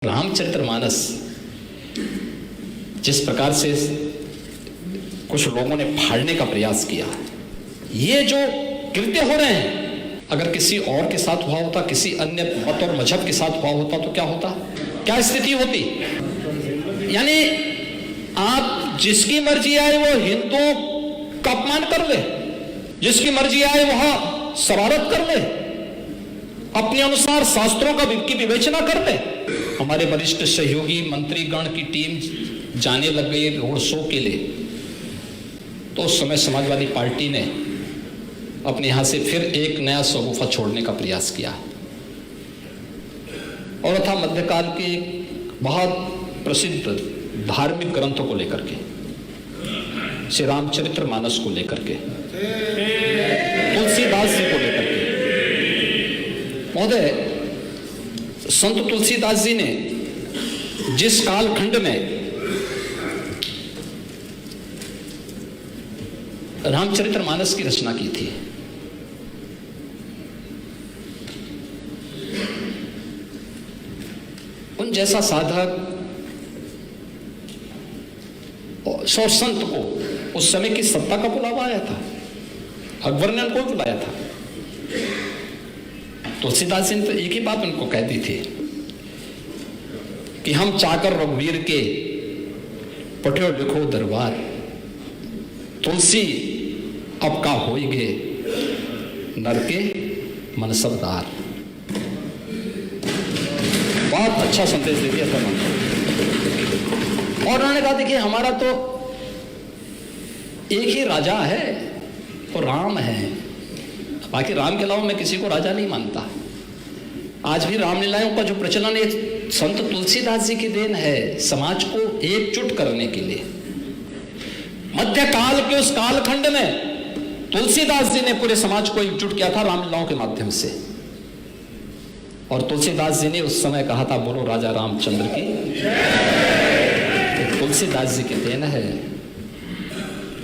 रामचरितमानस जिस प्रकार से कुछ लोगों ने फाड़ने का प्रयास किया, ये जो कृत्य हो रहे हैं, अगर किसी और के साथ हुआ होता, किसी अन्य मत और मजहब के साथ हुआ होता तो क्या होता, क्या स्थिति होती। यानी आप जिसकी मर्जी आए वो हिंदुओं का अपमान कर ले, जिसकी मर्जी आए वह शरारत कर ले, अपने अनुसार शास्त्रों की विवेचना कर ले। हमारे वरिष्ठ सहयोगी मंत्रीगण की टीम जाने लग गई रोड शो के लिए, तो उस समय समाजवादी पार्टी ने अपने यहां से फिर एक नया शगुफा छोड़ने का प्रयास किया और था मध्यकाल के बहुत प्रसिद्ध धार्मिक ग्रंथों को लेकर के, श्री रामचरितमानस को लेकर के, तुलसीदास जी को लेकर के। महोदय, संत तुलसीदास जी ने जिस कालखंड में रामचरितमानस की रचना की थी, उन जैसा साधक और संत को उस समय की सत्ता का बुलावा आया था। अकबर ने उनको बुलाया था। तुलसीदास जी ने तो एक ही बात उनको कह दी थी कि हम चाकर रघुवीर के पठो लिखो दरबार, तुलसी अब का होइगे नर के मनसबदार। बहुत अच्छा संदेश दे दिया था और उन्होंने कहा देखिए हमारा तो एक ही राजा है, तो राम है, बाकी राम के अलावा मैं किसी को राजा नहीं मानता। आज भी रामलीलाओं का जो प्रचलन है संत तुलसीदास जी की देन है, समाज को एकजुट करने के लिए। मध्यकाल के उस कालखंड में तुलसीदास जी ने पूरे समाज को एकजुट किया था रामलीलाओं के माध्यम से। और तुलसीदास जी ने उस समय कहा था बोलो राजा रामचंद्र की। तो तुलसीदास जी की देन है।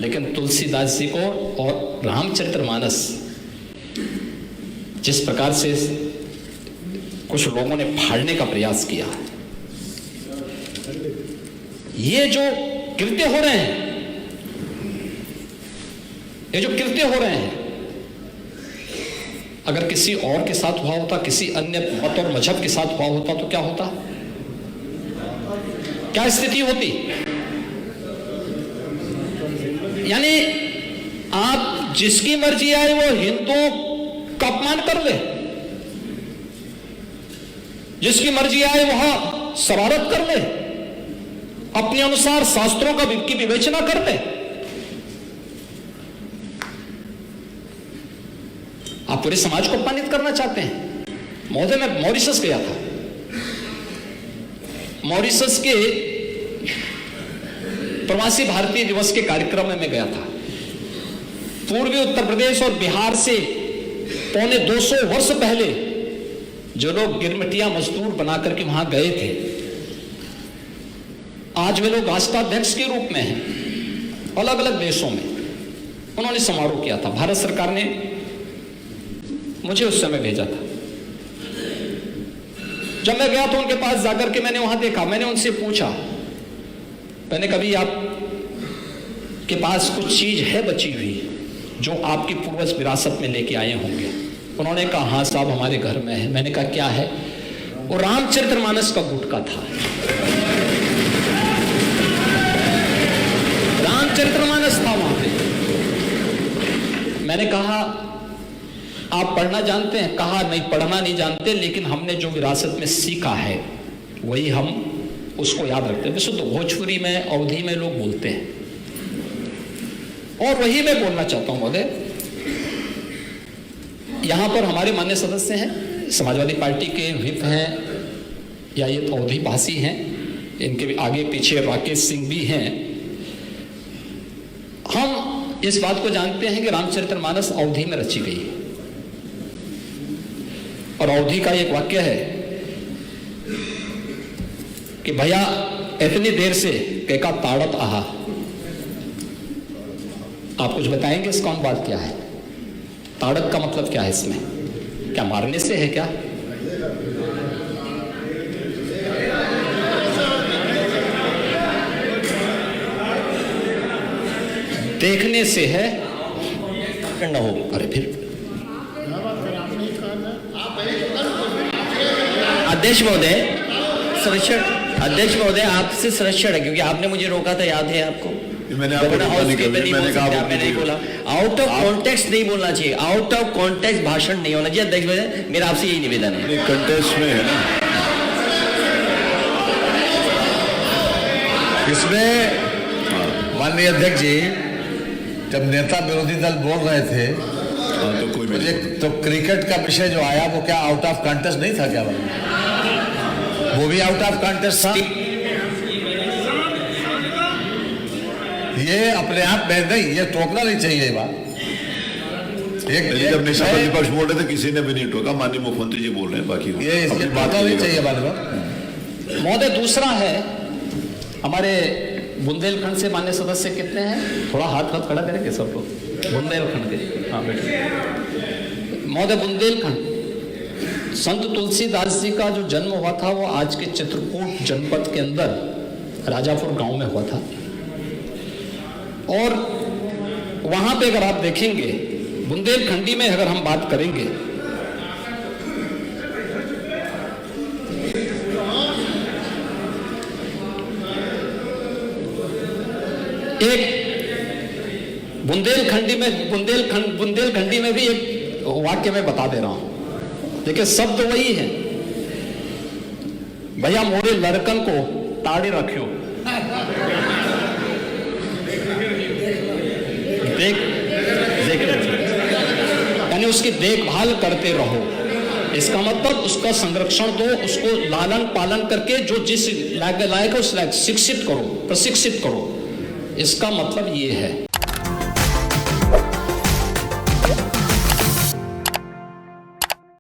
लेकिन तुलसीदास जी को और रामचरितमानस जिस प्रकार से कुछ लोगों ने फाड़ने का प्रयास किया, ये जो कृत्य हो रहे हैं, ये जो कृत्य हो रहे हैं, अगर किसी और के साथ हुआ होता, किसी अन्य मत और मजहब के साथ हुआ होता तो क्या होता, क्या स्थिति होती। यानी आप जिसकी मर्जी आए वो हिंदुओं का अपमान कर ले, जिसकी मर्जी आए वह शरारत कर ले, अपने अनुसार शास्त्रों की विवेचना कर ले। आप पूरे समाज को अपमानित करना चाहते हैं। महोदय, मैं मॉरिशस गया था। मॉरिशस के प्रवासी भारतीय दिवस के कार्यक्रम में मैं गया था। पूर्वी उत्तर प्रदेश और बिहार से पौने 200 वर्ष पहले जो लोग गिरमिटिया मजदूर बनाकर के वहां गए थे, आज वे लोग राष्ट्राध्यक्ष के रूप में हैं अलग अलग देशों में। उन्होंने समारोह किया था। भारत सरकार ने मुझे उस समय भेजा था। जब मैं गया तो उनके पास जाकर के मैंने वहां देखा, मैंने उनसे पूछा, मैंने कभी आप के पास कुछ चीज है बची हुई जो आपके पूर्वज विरासत में लेके आए होंगे। उन्होंने कहा हाँ साहब हमारे घर में है। मैंने कहा क्या है? वो रामचरितमानस का गुटका था। रामचरितमानस था वहां पे। मैंने कहा आप पढ़ना जानते हैं? कहा नहीं, पढ़ना नहीं जानते, लेकिन हमने जो विरासत में सीखा है वही हम उसको याद रखते हैं। वैसे तो भोजपुरी में, अवधी में लोग बोलते हैं और वही मैं बोलना चाहता हूं महोदय। यहां पर हमारे मान्य सदस्य हैं, समाजवादी पार्टी के व्हिप हैं या ये अवधी भाषी हैं, इनके भी आगे पीछे राकेश सिंह भी हैं। हम इस बात को जानते हैं कि रामचरितमानस अवधी में रची गई है और अवधी का एक वाक्य है कि भैया इतनी देर से केका ताड़त आहा। आप कुछ बताएंगे इसका अनुवाद क्या है? ताड़क का मतलब क्या है इसमें? क्या मारने से है क्या? देखने से है न हो। अरे फिर अध्यक्ष महोदय, संरक्षण, अध्यक्ष महोदय आपसे संरक्षण है क्योंकि आपने मुझे रोका था, याद है आपको? मैंने आपको मैंने नहीं बोला, आउट ऑफ कॉन्टेक्स्ट नहीं बोलना चाहिए, आउट ऑफ कॉन्टेक्स्ट भाषण नहीं होना चाहिए। अध्यक्ष महोदय, मेरा आपसे यही निवेदन है। कंटेस्ट में है ना, इसमें माननीय अध्यक्ष जी जब नेता विरोधी दल बोल रहे थे तो कोई भी तो क्रिकेट का विषय जो आया वो क्या आउट ऑफ कॉन्टेस्ट नहीं था क्या? वो भी आउट ऑफ कॉन्टेस्ट था। ये अपने आप में नहीं, ये टोकना नहीं चाहिए ये बात। जब नेता प्रतिपक्ष बोल रहे थे किसी ने भी नहीं टोका, माननीय मुख्यमंत्री जी बोल रहे हैं, बाकी ये बात नहीं चाहिए बात बात। महोदय दूसरा है, हमारे बुंदेलखंड से मान्य सदस्य कितने हैं? थोड़ा हाथ खड़ा करेंगे सब लोग बुंदेलखंड के। हाँ बेटे। महोदय बुंदेलखंड, संत तुलसीदास जी का जो जन्म हुआ था वो आज के चित्रकूट जनपद के अंदर राजापुर गांव में हुआ था। और वहां पे अगर आप देखेंगे बुंदेलखंडी में अगर हम बात करेंगे एक बुंदेलखंडी में भी एक वाक्य में बता दे रहा हूं। देखिए शब्द वही है, भैया मोरे लड़कन को ताड़े रखियो, यानी उसकी देखभाल करते रहो। इसका मतलब उसका संरक्षण दो, उसको लालन पालन करके जो जिस लायक है उस लायक शिक्षित करो, प्रशिक्षित करो। इसका मतलब ये है।